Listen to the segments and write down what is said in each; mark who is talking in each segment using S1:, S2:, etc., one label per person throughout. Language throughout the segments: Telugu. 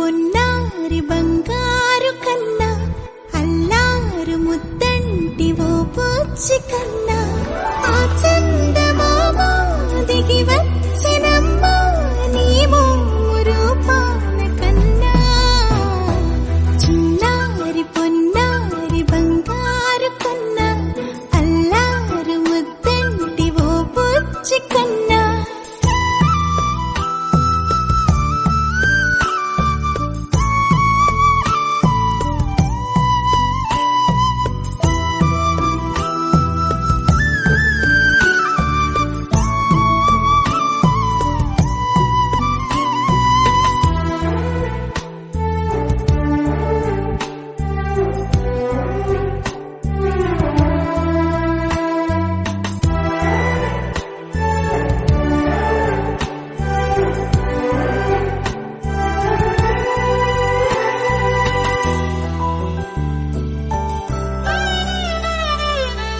S1: పొన్నారి బంగారు కన్నా అల్లారు ముద్దంటి ఓ పూచి కన్నా ఆ చందమామ దిగి వచ్చినమ్మా నీ రూపాల కన్నా చిన్నారి పొన్నారి బంగారు కన్నా అల్లారు ముద్దంటి ఓ పూచి కన్నా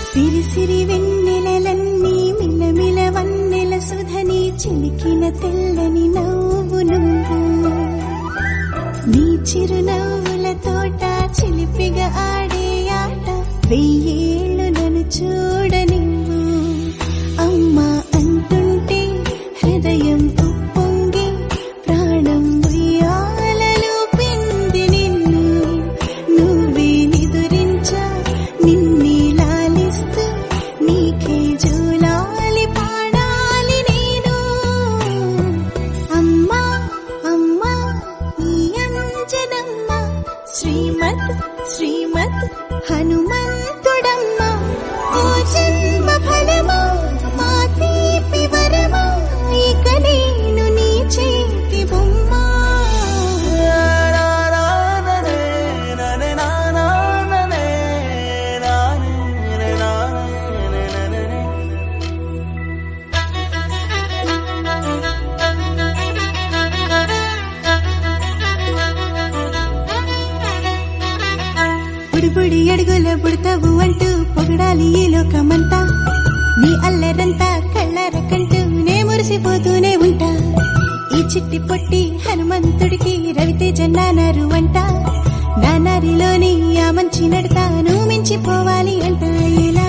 S1: సిరి సిరి వెన్నెలలన్నీ మిలమిల వన్నెల సుధని చిలికిన తెల్లని నవ్వు నువ్వు నీ చిరునవ్వుల తోట చిలిపిగా ఆడే ఆట వెయ్యేళ్ళు నన్ను చూడనివ్వు అమ్మా అంటుంటే హృదయం ఉప్పొంగి ప్రాణం ఉయ్యాలలో పిండి నిన్ను నువ్వే నిదురించా నిన్నే నీకే జూలాలి పాడాలి నేను అమ్మా అమ్మా ఈ అంజనమ్మ శ్రీమద్ శ్రీమద్ హనుమంతుడమ్మ ఓ జన్మ ఫలమా మా తీపి వరమా ఇక నేను నీ చేతి బొమ్మ బుడిబుడి అడుగుల బుడతావు అంటూ పొగడాలి ఈ లోకమంతా నీ అల్లరంతా కళ్ళారకంటూ నే మురిసిపోతూనే ఉంటా ఈ చిట్టి పొట్టి హనుమంతుడికి రవితేజ నానారు అంట నానారిలోని ఆ మంచి నడతా నువ్వు మించిపోవాలి అంట ఇలా